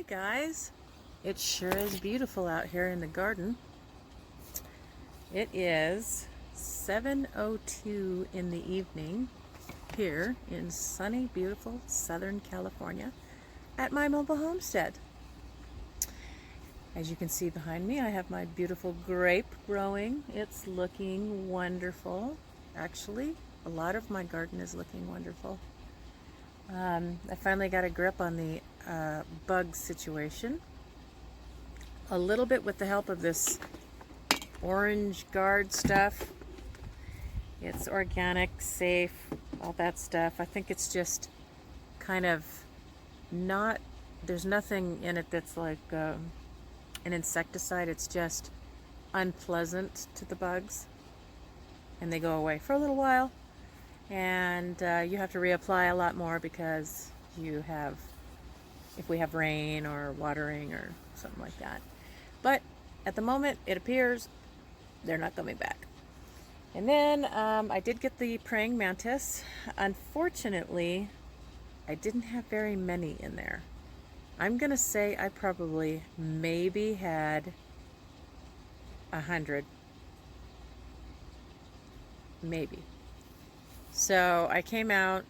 guys, it sure is beautiful out here in the garden. It is 7:02 in the evening here in sunny, beautiful Southern California at my mobile homestead. As you can see behind me, I have my beautiful grape growing. It's looking wonderful. Actually, a lot of my garden is looking wonderful. I finally got a grip on the bug situation. A little bit with the help of this orange guard stuff. It's organic, safe, all that stuff. I think it's just kind of not, there's nothing in it that's like an insecticide. It's just unpleasant to the bugs. And they go away for a little while. And you have to reapply a lot more because you have, if we have rain or watering or something like that. But at the moment, it appears they're not coming back. And then I did get the praying mantis. Unfortunately, I didn't have very many in there. I'm gonna say I probably maybe had 100, maybe. So I came out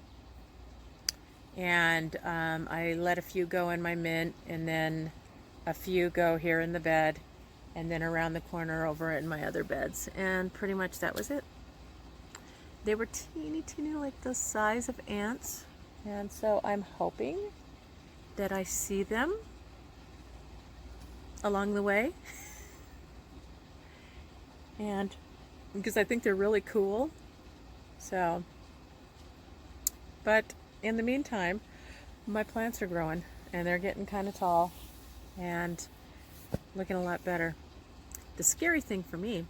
and I let a few go in my mint, and then a few go here in the bed, and then around the corner over in my other beds, and pretty much that was it. They were teeny like the size of ants, and so I'm hoping that I see them along the way, and because I think they're really cool. So, but in the meantime, my plants are growing and they're getting kind of tall and looking a lot better. The scary thing for me,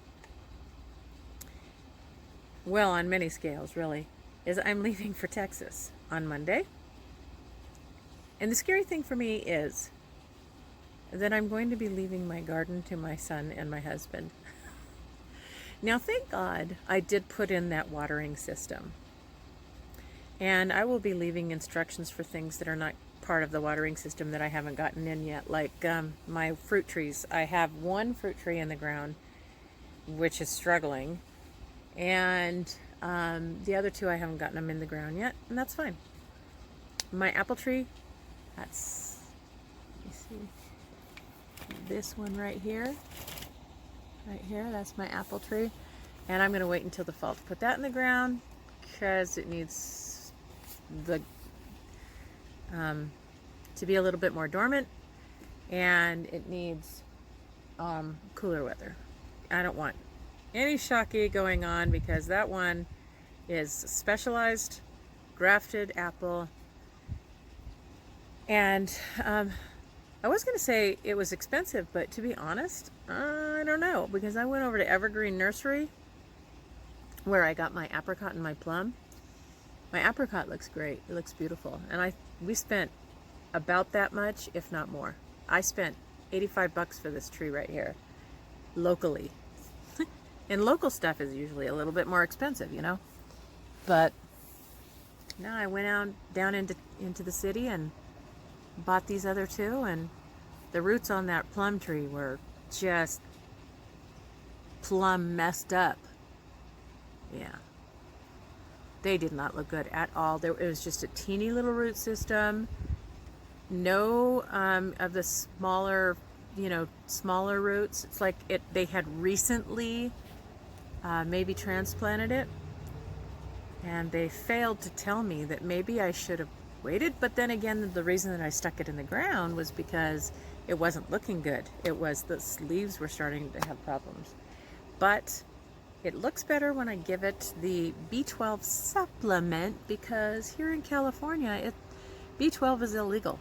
well, on many scales really, is I'm leaving for Texas on Monday. And the scary thing for me is that I'm going to be leaving my garden to my son and my husband. Now, thank God I did put in that watering system. And I will be leaving instructions for things that are not part of the watering system that I haven't gotten in yet, like my fruit trees. I have one fruit tree in the ground, which is struggling, and the other two I haven't gotten them in the ground yet, and that's fine. My apple tree, that's, let me see, this one right here, that's my apple tree, and I'm going to wait until the fall to put that in the ground because it needs the to be a little bit more dormant, and it needs cooler weather. I don't want any shocky going on because that one is specialized grafted apple, and I was going to say it was expensive, but to be honest, I don't know, because I went over to Evergreen Nursery where I got my apricot and my plum. My apricot looks great. It looks beautiful. And we spent about that much, if not more. I spent $85 for this tree right here, locally. And local stuff is usually a little bit more expensive, you know. But now I went out down into the city and bought these other two, and the roots on that plum tree were just plum messed up. Yeah. They did not look good at all. It was just a teeny little root system. No of the smaller, smaller roots. It's like they had recently maybe transplanted it, and they failed to tell me that maybe I should have waited. But then again, the reason that I stuck it in the ground was because it wasn't looking good. It was the leaves were starting to have problems. But it looks better when I give it the B12 supplement, because here in California, B12 is illegal.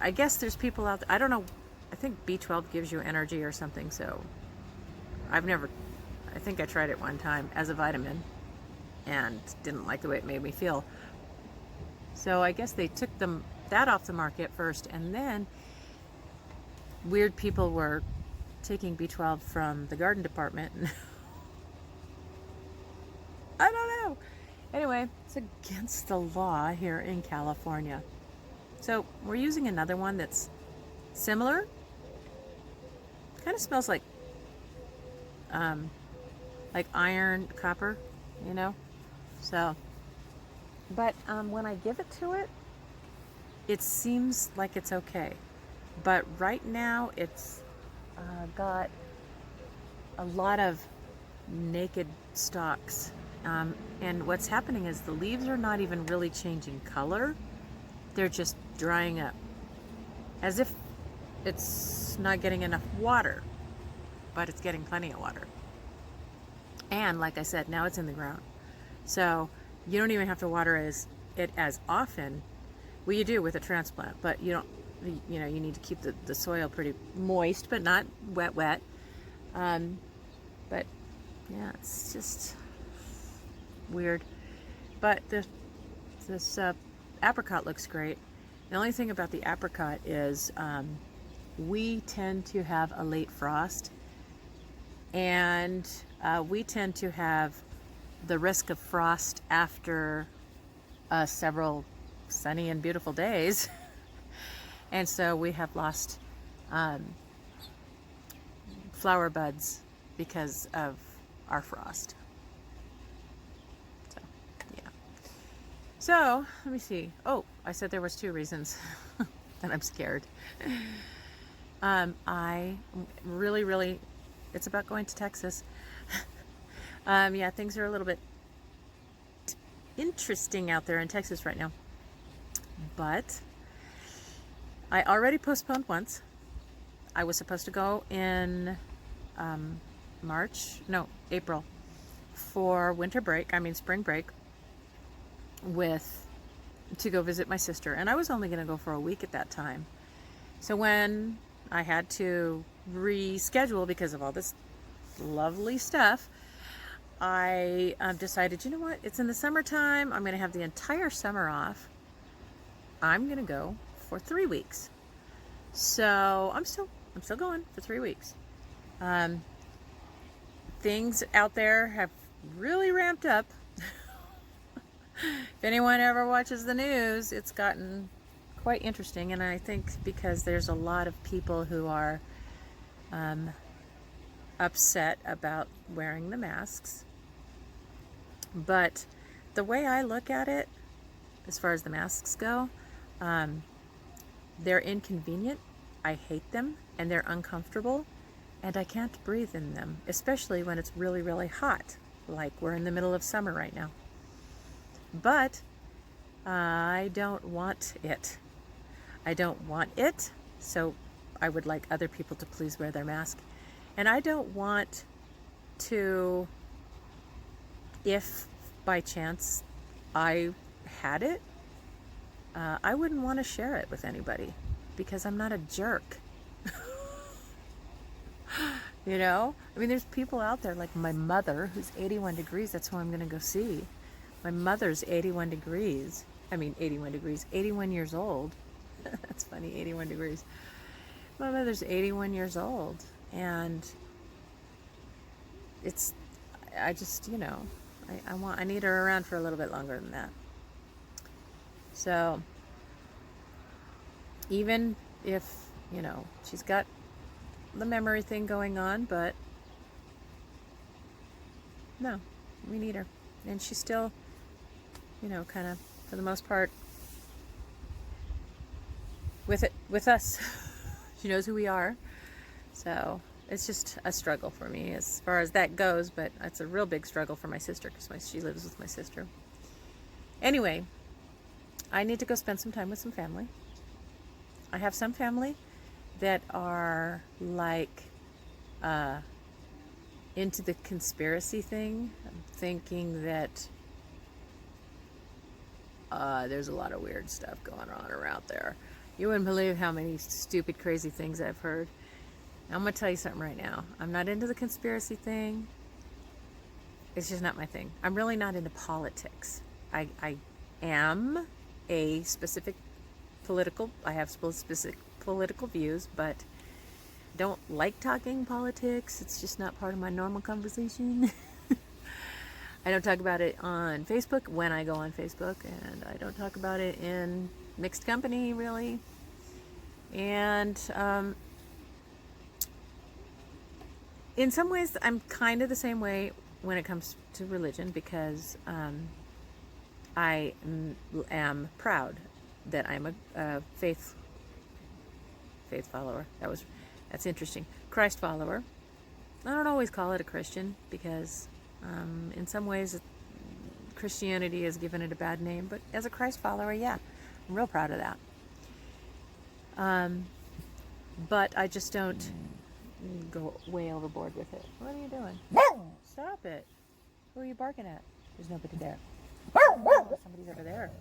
I guess there's people out there, I don't know, I think B12 gives you energy or something, so I think I tried it one time as a vitamin and didn't like the way it made me feel. So I guess they took that off the market first, and then weird people were taking B12 from the garden department. I don't know. Anyway, it's against the law here in California. So we're using another one that's similar. Kind of smells like iron, copper, you know. So, but when I give it to it, it seems like it's okay. But right now, it's got a lot of naked stalks. And what's happening is the leaves are not even really changing color. They're just drying up. As if it's not getting enough water, but it's getting plenty of water. And like I said, now it's in the ground. So you don't even have to water it as often. Well, you do with a transplant, but you don't, you need to keep the soil pretty moist, but not wet. But yeah, it's just weird. But this apricot looks great. The only thing about the apricot is we tend to have a late frost, and we tend to have the risk of frost after several sunny and beautiful days. And so we have lost flower buds because of our frost. So, yeah. So, let me see. Oh, I said there was 2 reasons that I'm scared. I really, it's about going to Texas. Yeah, things are a little bit interesting out there in Texas right now. But I already postponed once. I was supposed to go in April for spring break to go visit my sister. And I was only going to go for a week at that time. So when I had to reschedule because of all this lovely stuff, I decided, you know what? It's in the summertime. I'm going to have the entire summer off. I'm going to go for 3 weeks. So I'm still going for 3 weeks. Things out there have really ramped up. If anyone ever watches the news, it's gotten quite interesting. And I think because there's a lot of people who are upset about wearing the masks. But the way I look at it, as far as the masks go, they're inconvenient. I hate them, and they're uncomfortable, and I can't breathe in them, especially when it's really, really hot, like we're in the middle of summer right now. But I don't want it. I don't want it, so I would like other people to please wear their mask. And I don't want to, if by chance I had it, I wouldn't want to share it with anybody because I'm not a jerk. You know? I mean, there's people out there like my mother who's 81 degrees. That's who I'm going to go see. My mother's 81 degrees. 81 years old. That's funny, 81 degrees. My mother's 81 years old. And I just, I need her around for a little bit longer than that. So, even if, she's got the memory thing going on, but no, we need her. And she's still, kind of, for the most part, with us. She knows who we are. So, it's just a struggle for me as far as that goes, but it's a real big struggle for my sister because she lives with my sister. Anyway, I need to go spend some time with some family. I have some family that are like into the conspiracy thing, thinking that there's a lot of weird stuff going on around there. You wouldn't believe how many stupid, crazy things I've heard. I'm going to tell you something right now. I'm not into the conspiracy thing. It's just not my thing. I'm really not into politics. I am a specific I have specific political views, but don't like talking politics. It's just not part of my normal conversation. I don't talk about it on Facebook when I go on Facebook, and I don't talk about it in mixed company, really. And in some ways, I'm kind of the same way when it comes to religion, because I am proud that I'm a faith follower. That's interesting. Christ follower. I don't always call it a Christian, because in some ways Christianity has given it a bad name, but as a Christ follower, yeah, I'm real proud of that. But I just don't go way overboard with it. What are you doing? Stop it. Who are you barking at? There's nobody there. Oh, somebody's over there.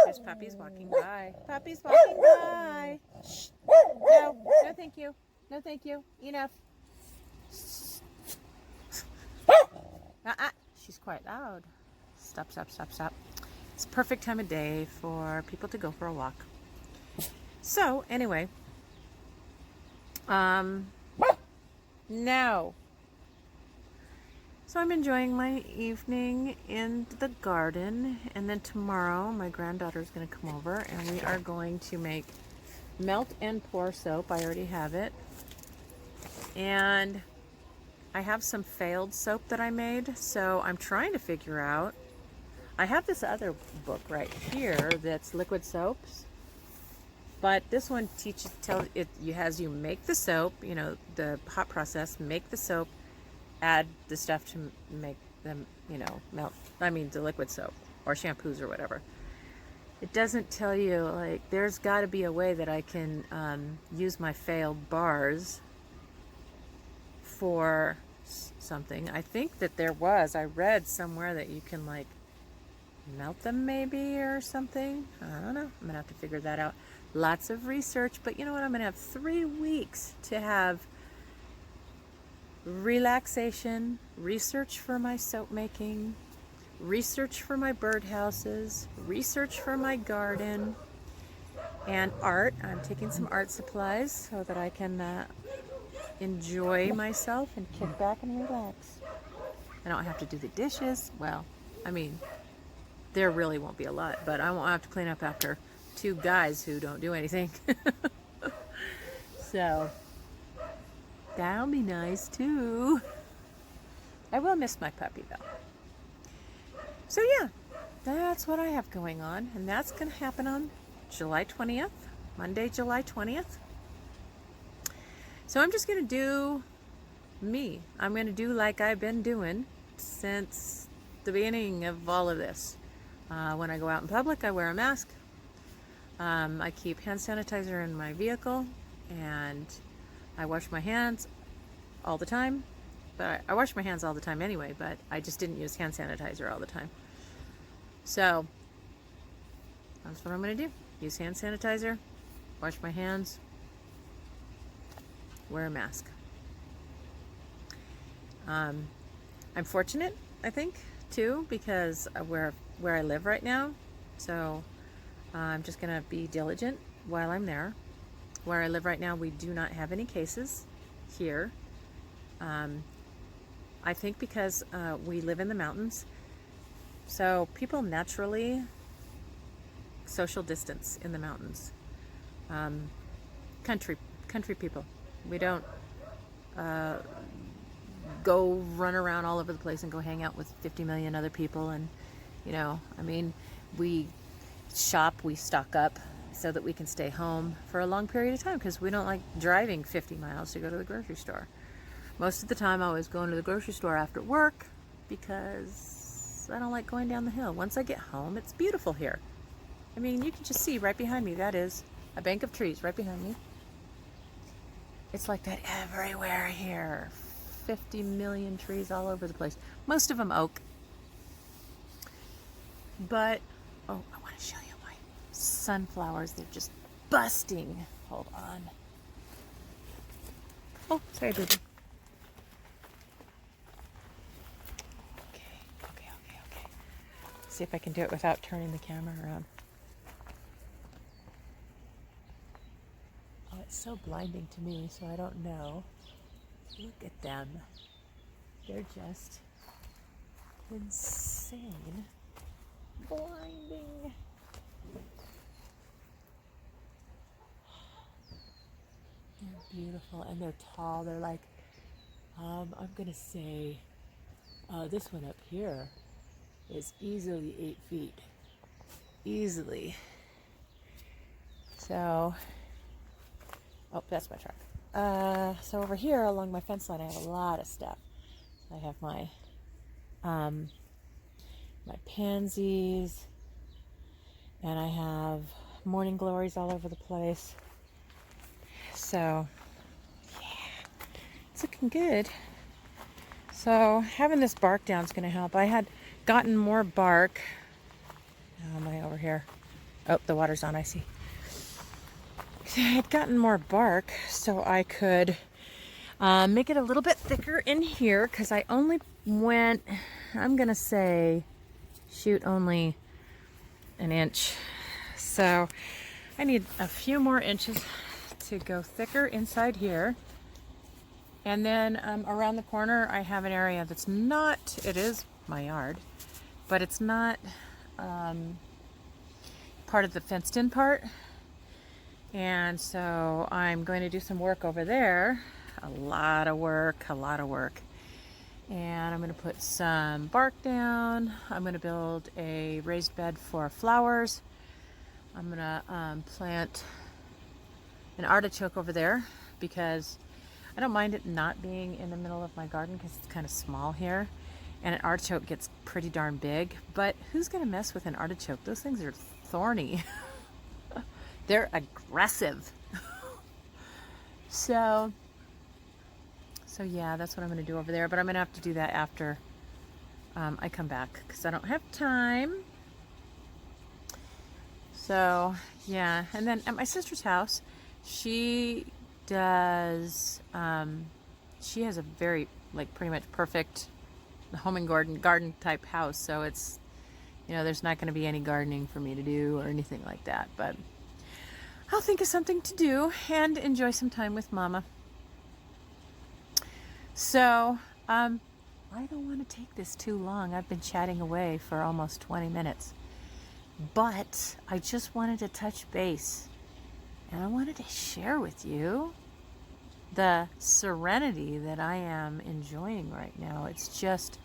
There's puppies walking by. Puppies walking by. Shh. No, no thank you. No thank you. Enough. She's quite loud. Stop, stop, stop, stop. It's a perfect time of day for people to go for a walk. So, anyway. No. So I'm enjoying my evening in the garden, and then tomorrow my granddaughter is going to come over, and we are going to make melt and pour soap. I already have it. And I have some failed soap that I made, so I'm trying to figure out. I have this other book right here that's liquid soaps, but this one has you make the soap, the hot process, make the soap, add the stuff to make them, melt. I mean, the liquid soap or shampoos or whatever. It doesn't tell you, like, there's got to be a way that I can use my failed bars for something. I think that there was. I read somewhere that you can, like, melt them maybe or something. I don't know. I'm going to have to figure that out. Lots of research, but you know what? I'm going to have 3 weeks to have relaxation, research for my soap making, research for my birdhouses, research for my garden, and art. I'm taking some art supplies so that I can enjoy myself and kick back and relax. I don't have to do the dishes. Well, I mean, there really won't be a lot, but I won't have to clean up after 2 guys who don't do anything. So that'll be nice too. I will miss my puppy though. So yeah, that's what I have going on, and that's going to happen on July 20th, Monday, July 20th. So I'm just going to do me. I'm going to do like I've been doing since the beginning of all of this. When I go out in public, I wear a mask. I keep hand sanitizer in my vehicle, and I wash my hands all the time. But I wash my hands all the time anyway, but I just didn't use hand sanitizer all the time. So that's what I'm going to do. Use hand sanitizer, wash my hands, wear a mask. I'm fortunate, I think, too, because of where I live right now. So I'm just going to be diligent while I'm there. Where I live right now, we do not have any cases here. I think because we live in the mountains, so people naturally social distance in the mountains. Country people. We don't go run around all over the place and go hang out with 50 million other people. And, I mean, we shop, we stock up so that we can stay home for a long period of time, because we don't like driving 50 miles to go to the grocery store. Most of the time I was going to the grocery store after work because I don't like going down the hill. Once I get home, it's beautiful here. I mean, you can just see right behind me, that is a bank of trees right behind me. It's like that everywhere here. 50 million trees all over the place. Most of them oak. But, I want to show you my sunflowers. They're just busting. Hold on. Oh, sorry, baby. Okay. See if I can do it without turning the camera around. Oh, it's so blinding to me, so I don't know. Look at them. They're just insane, blinding. They're beautiful and they're tall. They're like, I'm gonna say, this one up here is easily 8 feet. Easily. So, oh, that's my truck. So over here along my fence line, I have a lot of stuff. I have my pansies, and I have morning glories all over the place. So, yeah, it's looking good. So having this bark down is going to help. I had gotten more bark. How am I over here? Oh, the water's on, I see. I had gotten more bark so I could make it a little bit thicker in here, because I only went, I'm going to say, shoot, only an inch. So I need a few more inches to go thicker inside here. And then around the corner I have an area that's not, it is my yard, but it's not part of the fenced in part. And so I'm going to do some work over there. A lot of work. And I'm going to put some bark down. I'm going to build a raised bed for flowers. I'm going to plant an artichoke over there, because I don't mind it not being in the middle of my garden because it's kind of small here. And an artichoke gets pretty darn big. But who's going to mess with an artichoke? Those things are thorny. They're aggressive. So yeah, that's what I'm going to do over there. But I'm going to have to do that after I come back, because I don't have time. So yeah, and then at my sister's house, she does, she has a very, like, pretty much perfect home and garden type house. So it's, you know, there's not going to be any gardening for me to do or anything like that. But I'll think of something to do and enjoy some time with Mama. So, I don't want to take this too long. I've been chatting away for almost 20 minutes. But I just wanted to touch base. And I wanted to share with you the serenity that I am enjoying right now. It's just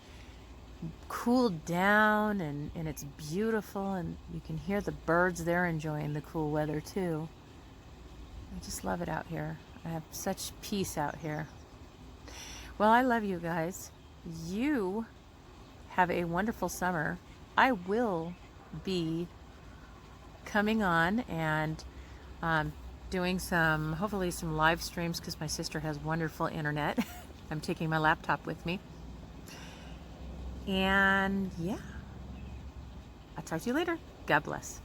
cooled down, and it's beautiful, and you can hear the birds. They're enjoying the cool weather too. I just love it out here. I have such peace out here. Well, I love you guys. You have a wonderful summer. I will be coming on and doing hopefully some live streams, because my sister has wonderful internet. I'm taking my laptop with me. And yeah, I'll talk to you later. God bless.